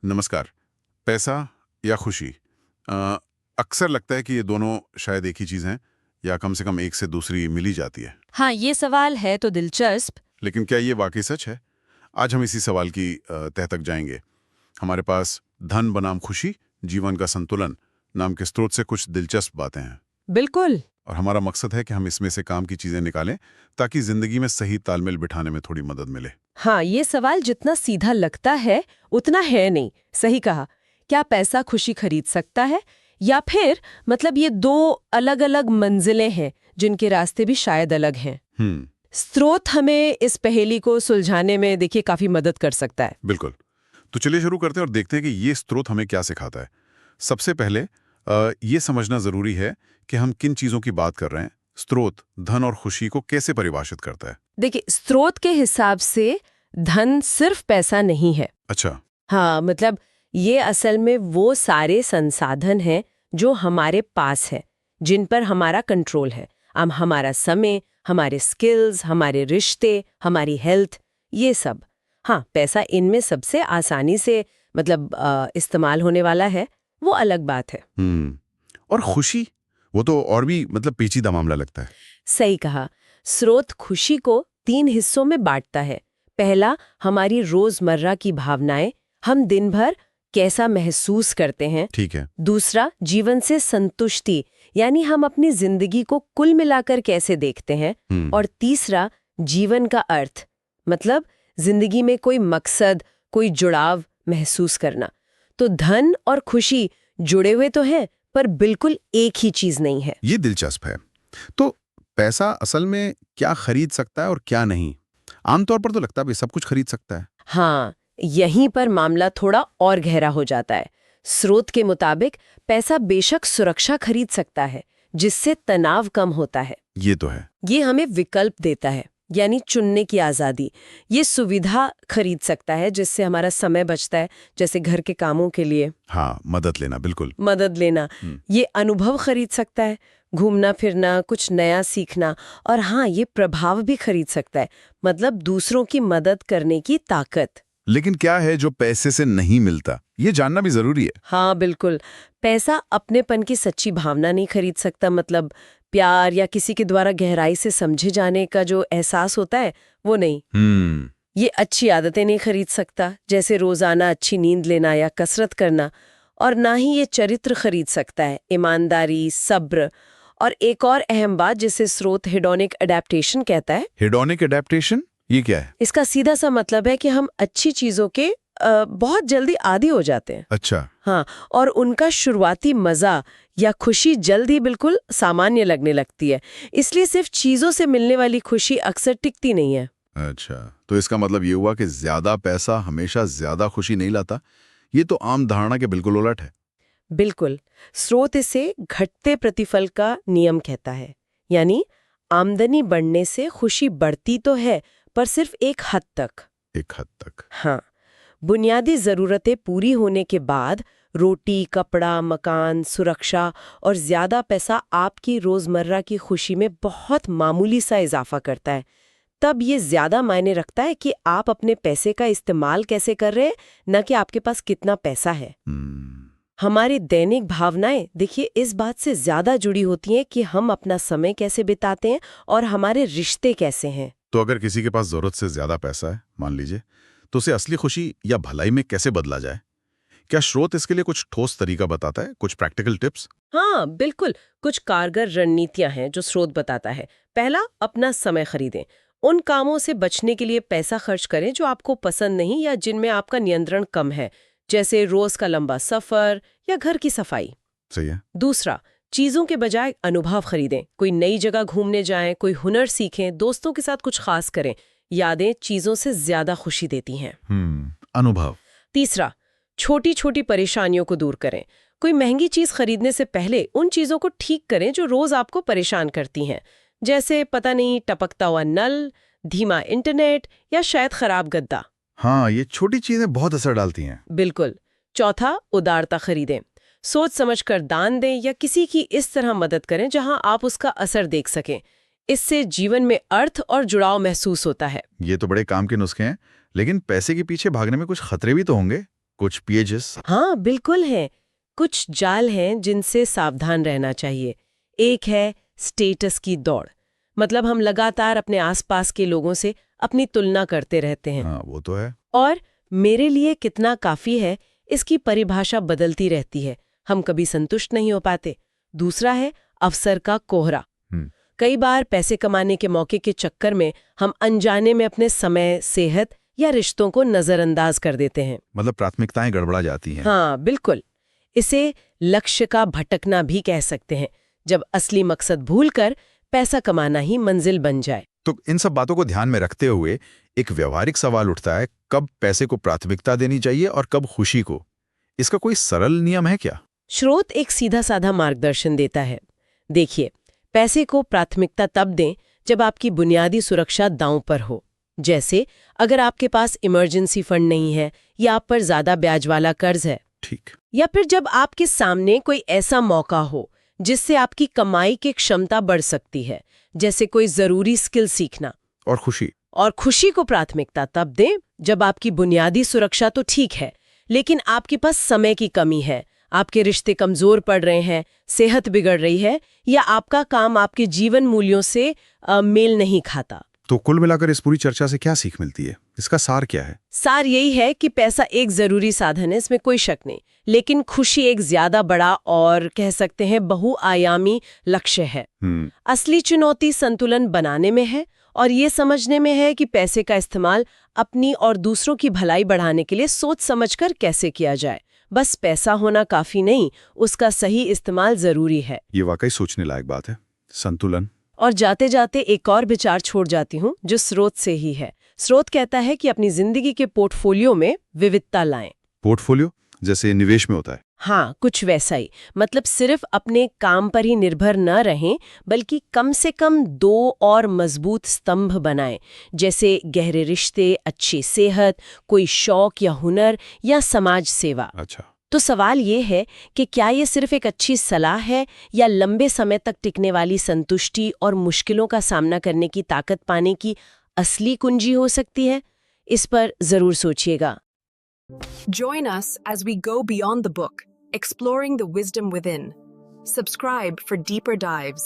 नमस्कार। पैसा या खुशी? अक्सर लगता है कि ये दोनों शायद एक ही चीज़ हैं या कम से कम एक से दूसरी मिली जाती है। हाँ, ये सवाल है तो दिलचस्प। लेकिन क्या ये वाकई सच है? आज हम इसी सवाल की तह तक जाएंगे। हमारे पास धन बनाम खुशी, जीवन का संतुलन नाम के स्रोत से कुछ दिलचस्प बातें हैं बिल्कुल। और हमारा मकसद है कि हम इसमें से काम की चीज़ें निकालें ताकि जिंदगी में सही तालमेल बिठाने में थोड़ी मदद मिले। हाँ, ये सवाल जितना सीधा लगता है उतना है नहीं। सही कहा। क्या पैसा खुशी खरीद सकता है, या फिर मतलब ये दो अलग अलग मंजिलें हैं जिनके रास्ते भी शायद अलग हैं। स्रोत हमें इस पहेली को सुलझाने में देखिए काफी मदद कर सकता है। बिल्कुल। तो चलिए शुरू करते हैं और देखते हैं कि ये स्रोत हमें क्या सिखाता है। सबसे पहले ये समझना जरूरी है कि हम किन चीजों की बात कर रहे हैं। स्रोत धन और खुशी को कैसे परिभाषित करता है? देखिए, स्रोत के हिसाब से धन सिर्फ पैसा नहीं है। अच्छा। हाँ, मतलब ये असल में वो सारे संसाधन हैं जो हमारे पास है, जिन पर हमारा कंट्रोल है। अब हमारा समय, हमारे स्किल्स, हमारे रिश्ते, हमारी हेल्थ, ये सब। हाँ, पैसा इनमें सबसे आसानी से मतलब इस्तेमाल होने वाला है, वो अलग बात है। और खुशी, वो तो और भी मतलब पेचीदा मामला लगता है। सही कहा। स्रोत खुशी को 3 हिस्सों में बांटता है। पहला, हमारी रोजमर्रा की भावनाएं, हम दिन भर कैसा महसूस करते हैं। ठीक है। दूसरा, जीवन से संतुष्टि, यानी हम अपनी जिंदगी को कुल मिलाकर कैसे देखते हैं। और तीसरा, जीवन का अर्थ, मतलब जिंदगी में कोई मकसद, कोई जुड़ाव महसूस करना। तो धन और खुशी जुड़े हुए तो हैं, पर बिल्कुल एक ही चीज नहीं है। ये दिलचस्प है। तो पैसा असल में क्या खरीद सकता है और क्या नहीं? आमतौर पर तो लगता है भी सब कुछ खरीद सकता है। हाँ, यहीं पर मामला थोड़ा और गहरा हो जाता है। स्रोत के मुताबिक पैसा बेशक सुरक्षा खरीद सकता है, जिससे तनाव कम होता है। ये तो है। ये हमें विकल्प देता है, यानी चुनने की आज़ादी। ये सुविधा खरीद सकता है जिससे हमारा समय बचता है, जैसे घर के कामों के लिए हाँ, मदद लेना, बिल्कुल मदद लेना। ये अनुभव खरीद सकता है, घूमना फिरना, कुछ नया सीखना। और हाँ, ये प्रभाव भी खरीद सकता है, मतलब दूसरों की मदद करने की ताकत। लेकिन क्या है जो पैसे से नहीं मिलता? ये जानना भी जरूरी है। हाँ बिल्कुल। पैसा अपनेपन की सच्ची भावना नहीं खरीद सकता, मतलब प्यार या किसी के द्वारा गहराई से समझे जाने का जो एहसास होता है, वो नहीं। ये अच्छी आदतें नहीं खरीद सकता, जैसे रोजाना अच्छी नींद लेना या कसरत करना। और ना ही ये चरित्र खरीद सकता है, ईमानदारी, सब्र। और एक और अहम बात जिसे स्रोत हेडोनिक अडेप्टेशन कहता है। हेडोनिक एडेप्टेशन, ये क्या है? इसका सीधा सा मतलब है कि हम अच्छी चीजों के बहुत जल्दी आदी हो जाते हैं। अच्छा। हाँ, और उनका शुरुआती मजा या खुशी जल्द ही बिल्कुल सामान्य लगने लगती है। इसलिए सिर्फ चीजों से मिलने वाली खुशी अक्सर टिकती नहीं है। अच्छा, तो इसका मतलब ये हुआ कि ज्यादा पैसा हमेशा ज्यादा खुशी नहीं लाता। ये तो आम धारणा के बिल्कुल उलट है। बिल्कुल। स्रोत इसे घटते प्रतिफल का नियम कहता है, यानी आमदनी बढ़ने से खुशी बढ़ती तो है, पर सिर्फ एक हद तक। एक हद तक। हाँ, बुनियादी जरूरतें पूरी होने के बाद रोटी, कपड़ा, मकान, सुरक्षा और ज्यादा पैसा आपकी रोजमर्रा की खुशी में बहुत मामूली सा इजाफा करता है। तब ये ज्यादा मायने रखता है कि आप अपने पैसे का इस्तेमाल कैसे कर रहे हैं, न कि आपके पास कितना पैसा है। हमारी दैनिक भावनाएं देखिए इस बात से ज्यादा जुड़ी होती हैं कि हम अपना समय कैसे बिताते हैं और हमारे रिश्ते कैसे हैं। तो अगर किसी के पास जरूरत से ज्यादा पैसा है, मान लीजिए, तो उसे असली खुशी या भलाई में कैसे बदला जाए? क्या स्रोत इसके लिए कुछ ठोस तरीका बताता है, कुछ प्रैक्टिकल टिप्स? हाँ बिल्कुल, कुछ कारगर रणनीतियां हैं जो स्रोत बताता है। पहला, अपना समय खरीदें। उन कामों से बचने के लिए पैसा खर्च करें जो आपको पसंद नहीं या जिनमें आपका नियंत्रण कम है, जैसे रोज का लंबा सफर या घर की सफाई। सही है। दूसरा, चीजों के बजाय अनुभव खरीदें। कोई नई जगह घूमने जाएं, कोई हुनर सीखें, दोस्तों के साथ कुछ खास करें। यादें चीजों से ज्यादा खुशी देती हैं। अनुभव। तीसरा, छोटी छोटी परेशानियों को दूर करें। कोई महंगी चीज खरीदने से पहले उन चीजों को ठीक करें जो रोज आपको परेशान करती हैं, जैसे पता नहीं टपकता हुआ नल, धीमा इंटरनेट या शायद खराब गद्दा। हाँ, ये छोटी चीजें बहुत असर डालती हैं। बिल्कुल। चौथा, उदारता खरीदें। सोच समझकर दान दें या किसी की इस तरह मदद करें जहां आप उसका असर देख सकें। इससे जीवन में अर्थ और जुड़ाव महसूस होता है। ये तो बड़े काम के नुस्खे हैं, लेकिन पैसे के पीछे भागने में कुछ खतरे भी तो होंगे। कुछ पेजेस। हाँ बिल्कुल हैं। कुछ जाल हैं जिनसे सावधान रहना चाहिए। एक है स्टेटस की दौड़, मतलब हम लगातार अपने आसपास के लोगों से अपनी तुलना करते रहते हैं। हाँ वो तो है। और मेरे लिए कितना काफी है, इसकी परिभाषा बदलती रहती है, हम कभी संतुष्ट नहीं हो पाते। दूसरा है अवसर का कोहरा। कई बार पैसे कमाने के मौके के चक्कर में हम अनजाने में अपने समय, सेहत या रिश्तों को नजरअंदाज कर देते हैं। मतलब प्राथमिकताएं गड़बड़ा जाती हैं। हाँ बिल्कुल। इसे लक्ष्य का भटकना भी कह सकते हैं, जब असली मकसद भूलकर पैसा कमाना ही मंजिल बन जाए। तो इन सब बातों को ध्यान में रखते हुए एक व्यवहारिक सवाल उठता है, कब पैसे को प्राथमिकता देनी चाहिए और कब खुशी को? इसका कोई सरल नियम है क्या? स्रोत एक सीधा साधा मार्गदर्शन देता है। देखिए, पैसे को प्राथमिकता तब दें जब आपकी बुनियादी सुरक्षा दांव पर हो। जैसे अगर आपके पास इमरजेंसी फंड नहीं है या आप पर ज्यादा ब्याज वाला कर्ज है। ठीक। या फिर जब आपके सामने कोई ऐसा मौका हो जिससे आपकी कमाई की क्षमता बढ़ सकती है, जैसे कोई जरूरी स्किल सीखना। और खुशी? और खुशी को प्राथमिकता तब दें जब आपकी बुनियादी सुरक्षा तो ठीक है, लेकिन आपके पास समय की कमी है, आपके रिश्ते कमजोर पड़ रहे हैं, सेहत बिगड़ रही है या आपका काम आपके जीवन मूल्यों से मेल नहीं खाता। तो कुल मिलाकर इस पूरी चर्चा से क्या सीख मिलती है? इसका सार क्या है? सार यही है कि पैसा एक जरूरी साधन है, इसमें कोई शक नहीं, लेकिन खुशी एक ज्यादा बड़ा और कह सकते हैं बहुआयामी लक्ष्य है। असली चुनौती संतुलन बनाने में है और ये समझने में है कि पैसे का इस्तेमाल अपनी और दूसरों की भलाई बढ़ाने के लिए सोच समझकर कैसे किया जाए। बस पैसा होना काफी नहीं, उसका सही इस्तेमाल जरूरी है। ये वाकई सोचने लायक बात है। संतुलन। और जाते जाते एक और विचार छोड़ जाती हूँ जो स्रोत से ही है। स्रोत कहता है कि अपनी जिंदगी के पोर्टफोलियो में विविधता लाएं। पोर्टफोलियो जैसे निवेश में होता है? हाँ, कुछ वैसा ही। मतलब सिर्फ अपने काम पर ही निर्भर न रहें, बल्कि कम से कम 2 और मजबूत स्तंभ बनाएं, जैसे गहरे रिश्ते, अच्छी सेहत, कोई शौक या हुनर या समाज सेवा। अच्छा। तो सवाल ये है कि क्या ये सिर्फ एक अच्छी सलाह है या लंबे समय तक टिकने वाली संतुष्टि और मुश्किलों का सामना करने की ताकत पाने की असली कुंजी हो सकती है? इस पर जरूर सोचिएगा। Join us as we go beyond the book, exploring the wisdom within. Subscribe for deeper dives.